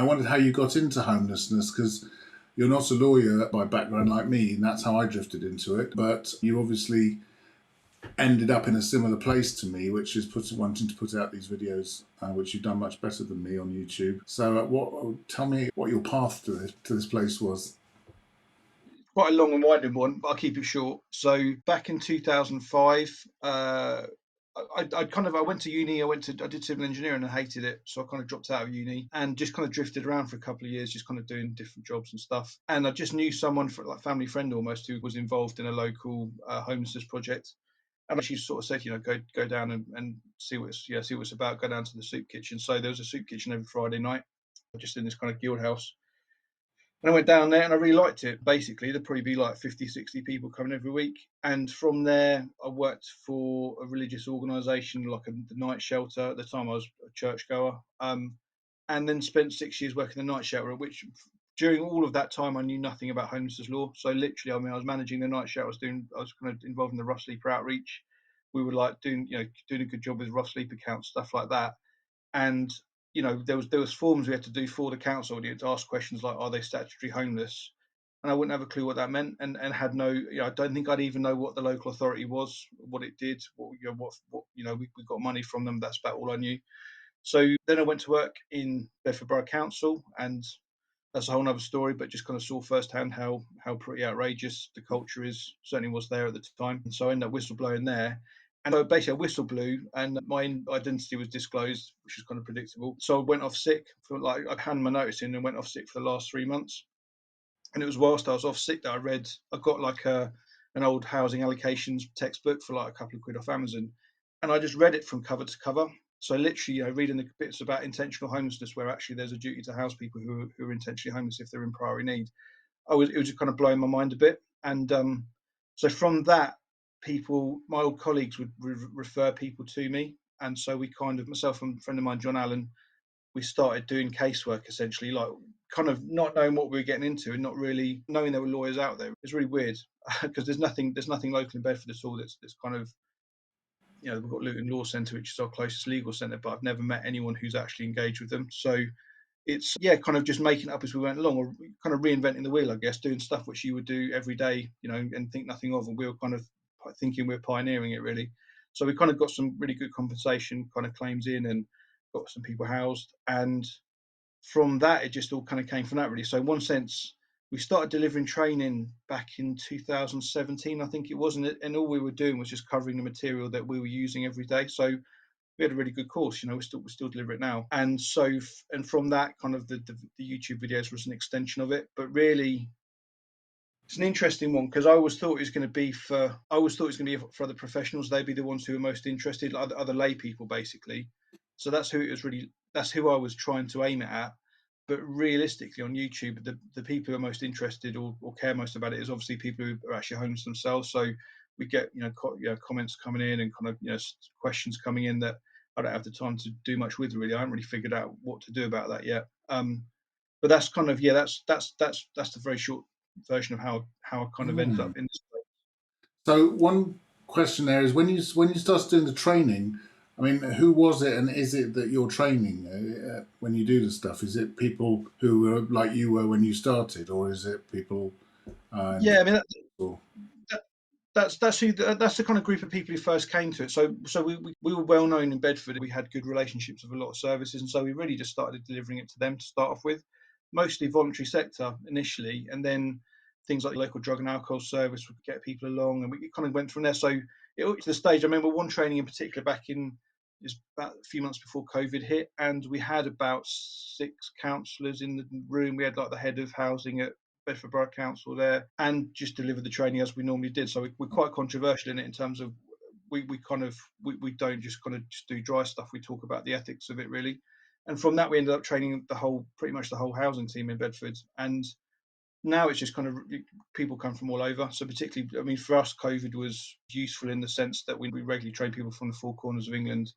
wondered how you got into homelessness, because you're not a lawyer by background like me, and that's how I drifted into it. But you obviously ended up in a similar place to me, which is wanting to put out these videos, which you've done much better than me on YouTube. So, tell me what your path to this place was. Quite a long and winding one, but I'll keep it short. So back in 2005, I went to uni. I did civil engineering and hated it, so I kind of dropped out of uni and just kind of drifted around for a couple of years, just kind of doing different jobs and stuff. And I just knew someone, like family friend almost, who was involved in a local homelessness project. And she sort of said, go down and see what it's about. Go down to the soup kitchen. So there was a soup kitchen every Friday night, just in this kind of guild house. And I went down there and I really liked it. Basically, there'd probably be like 50, 60 people coming every week. And from there, I worked for a religious organisation, like the night shelter. At the time, I was a churchgoer. And then spent 6 years working the night shelter, which during all of that time, I knew nothing about homelessness law. So literally, I mean, I was managing the night shelter. I was kind of involved in the rough sleeper outreach. We were like doing a good job with rough sleeper counts, stuff like that. And there was forms we had to do for the council. You had to ask questions like, "Are they statutory homeless?" And I wouldn't have a clue what that meant, and had no. I don't think I'd even know what the local authority was, what it did, we got money from them. That's about all I knew. So then I went to work in Bedford Borough Council, and that's a whole other story. But just kind of saw firsthand how pretty outrageous the culture is. Certainly was there at the time. And so I ended up whistleblowing there. And so basically, I whistle blew, and my identity was disclosed, which was kind of predictable. So I went off sick I handed my notice in and went off sick for the last 3 months. And it was whilst I was off sick that I got like an old housing allocations textbook for like a couple of quid off Amazon, and I just read it from cover to cover. So literally, reading the bits about intentional homelessness, where actually there's a duty to house people who are intentionally homeless if they're in priority need. It was just kind of blowing my mind a bit, and so from that, my old colleagues would refer people to me, and so we kind of, myself and a friend of mine, John Allen, we started doing casework essentially, like kind of not knowing what we were getting into and not really knowing there were lawyers out there. It's really weird because there's nothing local in Bedford at all that's kind of, we've got Luton Law Centre, which is our closest legal centre, but I've never met anyone who's actually engaged with them. So it's kind of just making it up as we went along, or kind of reinventing the wheel, I guess, doing stuff which you would do every day, and think nothing of. And we were kind of thinking we're pioneering it really. So we kind of got some really good compensation kind of claims in and got some people housed. And from that, it just all kind of came from that really. So in one sense, we started delivering training back in 2017, I think it was, and all we were doing was just covering the material that we were using every day. So we had a really good course, we still deliver it now. And so, and from that, kind of the YouTube videos was an extension of it. But really, it's an interesting one because I always thought it was going to be for other professionals. They'd be the ones who are most interested, like other lay people, basically. So that's who I was trying to aim it at. But realistically, on YouTube, the people who are most interested or care most about it is obviously people who are actually homeless themselves. So we get comments coming in and kind of questions coming in that I don't have the time to do much with really. I haven't really figured out what to do about that yet. But that's kind of that's the very short version of how I kind of ended Hmm. up in this place. So one question there is, when you started doing the training, I mean, who was it, and is it that you're training when you do the stuff? Is it people who were like you were when you started, or is it people? Yeah, I mean Or, that's the kind of group of people who first came to it. So we were well known in Bedford. We had good relationships with a lot of services, and so we really just started delivering it to them to start off with, mostly voluntary sector initially, and then things like the local drug and alcohol service would get people along, and we kind of went from there. So it to the stage. I remember one training in particular back in is about a few months before COVID hit, and we had about 6 counsellors in the room. We had like the head of housing at Bedford Borough Council there, and just delivered the training as we normally did. So we're quite controversial in it in terms of we don't just kind of just do dry stuff. We talk about the ethics of it really, and from that we ended up training pretty much the whole housing team in Bedford. And now it's just kind of people come from all over. So particularly, I mean, for us, COVID was useful in the sense that we regularly train people from the 4 corners of England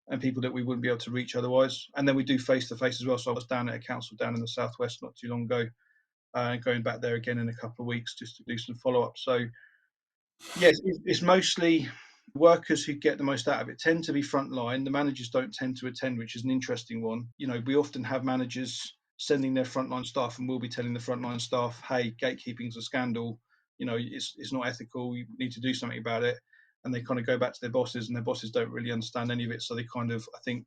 and people that we wouldn't be able to reach otherwise. And then we do face to face as well. So I was down at a council down in the southwest not too long ago, going back there again in a couple of weeks just to do some follow up. So yes, it's mostly workers who get the most out of it tend to be frontline. The managers don't tend to attend, which is an interesting one. We often have managers sending their frontline staff, and we'll be telling the frontline staff, hey, gatekeeping's a scandal, it's not ethical, you need to do something about it. And they kind of go back to their bosses, and their bosses don't really understand any of it, so they kind of, I think,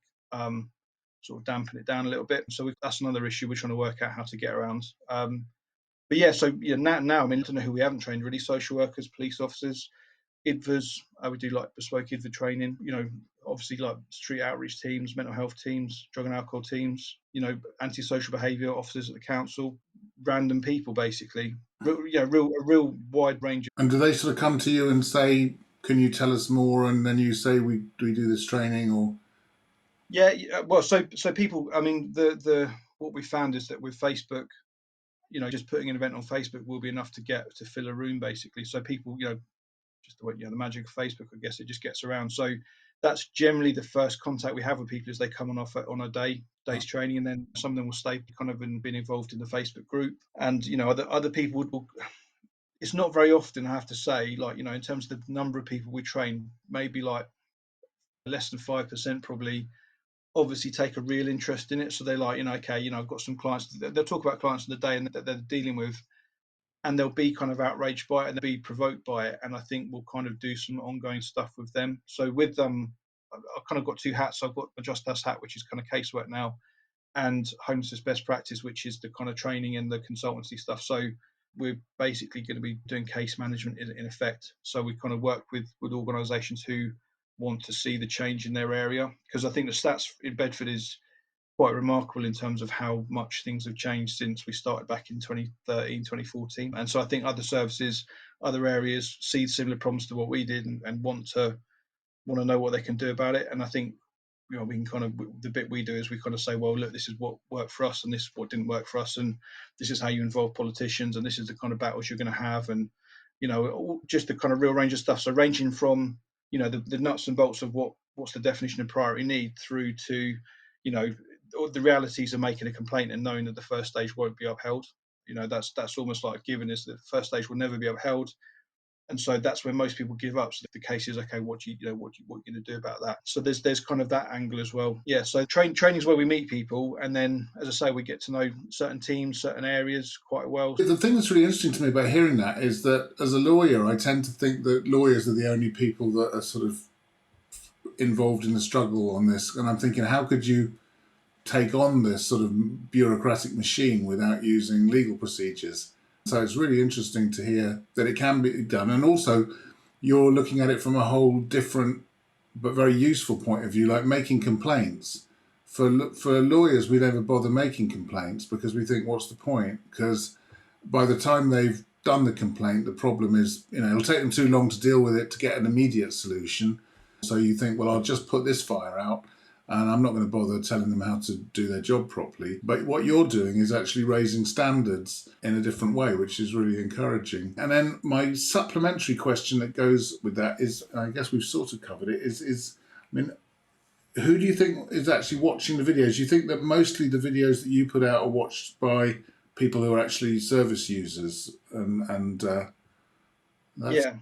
sort of dampen it down a little bit. So that's another issue we're trying to work out how to get around. But yeah, so now I mean, I don't know who we haven't trained really: social workers, police officers, IDVAs. We do like bespoke IDVA training. Obviously like street outreach teams, mental health teams, drug and alcohol teams. Antisocial behaviour officers at the council, random people basically. A real wide range. And do they sort of come to you and say, "Can you tell us more?" And then you say, "We do this training," or Yeah. Well, so people. I mean, the what we found is that with Facebook, just putting an event on Facebook will be enough to fill a room basically. So people, just the magic of Facebook, I guess it just gets around. So that's generally the first contact we have with people is they come on a day's training, and then some of them will stay kind of and been involved in the Facebook group. And other people will. It's not very often, I have to say, like in terms of the number of people we train, maybe like less than 5% probably obviously take a real interest in it. So they're like, okay, I've got some clients. They'll talk about clients in the day and that they're dealing with, and they'll be kind of outraged by it and they'll be provoked by it. And I think we'll kind of do some ongoing stuff with them. So with I've kind of got two hats. I've got the Just Us hat, which is kind of casework now, and Homelessness Best Practice, which is the kind of training and the consultancy stuff. So we're basically going to be doing case management in effect. So we kind of work with organisations who want to see the change in their area, because I think the stats in Bedford is quite remarkable in terms of how much things have changed since we started back in 2013, 2014. And so I think other services, other areas see similar problems to what we did and want to know what they can do about it. And I think we can kind of, the bit we do is we kind of say, well, look, this is what worked for us and this is what didn't work for us, and this is how you involve politicians, and this is the kind of battles you're going to have, and just the kind of real range of stuff. So ranging from the nuts and bolts of what's the definition of priority need through to the realities of making a complaint and knowing that the first stage won't be upheld. That's almost like a given, is that the first stage will never be upheld. And so that's when most people give up. So the case is, okay, what are you going to do about that? So there's kind of that angle as well. Yeah. So training is where we meet people, and then, as I say, we get to know certain teams, certain areas quite well. The thing that's really interesting to me about hearing that is that as a lawyer, I tend to think that lawyers are the only people that are sort of involved in the struggle on this. And I'm thinking, how could you take on this sort of bureaucratic machine without using legal procedures? So it's really interesting to hear that it can be done. And also, you're looking at it from a whole different but very useful point of view, like making complaints. For lawyers, we never bother making complaints because we think, what's the point? Because by the time they've done the complaint, the problem is, it'll take them too long to deal with it to get an immediate solution. So you think, well, I'll just put this fire out and I'm not going to bother telling them how to do their job properly. But what you're doing is actually raising standards in a different way, which is really encouraging. And then my supplementary question that goes with that is, and I guess we've sort of covered it, is I mean, who do you think is actually watching the videos? Do you think that mostly the videos that you put out are watched by people who are actually service users, and that's, Yeah.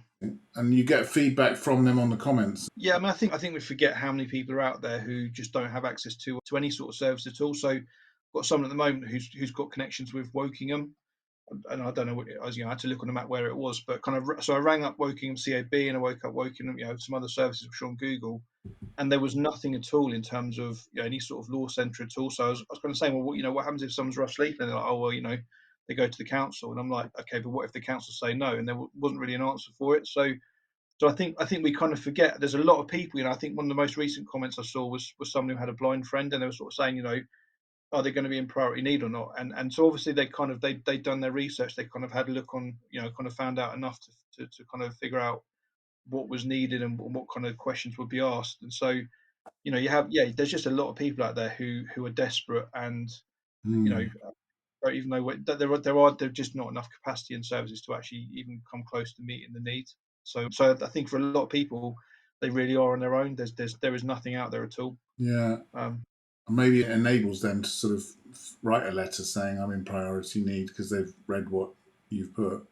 and you get feedback from them on the comments? Yeah, I mean, I think we forget how many people are out there who just don't have access to any sort of service at all. So, I've got someone at the moment who's got connections with Wokingham, and I don't know what I had to look on the map where it was, but so I rang up Wokingham CAB and I woke up Wokingham, some other services which are on Google, and there was nothing at all in terms of any sort of law centre at all. So I was going to say, well, what happens if someone's rough sleeping? And they're like, oh well, they go to the council, and I'm like, okay, but what if the council say no? And there wasn't really an answer for it. So I think we kind of forget there's a lot of people. I think one of the most recent comments I saw was someone who had a blind friend, and they were sort of saying, are they going to be in priority need or not? And so obviously they'd done their research. They kind of had a look on, kind of found out enough to kind of figure out what was needed and what kind of questions would be asked. And so, there's just a lot of people out there who are desperate and, don't even know what there's just not enough capacity and services to actually even come close to meeting the need. So I think for a lot of people, they really are on their own. There is nothing out there at all. Yeah. Maybe it enables them to sort of write a letter saying I'm in priority need because they've read what you've put.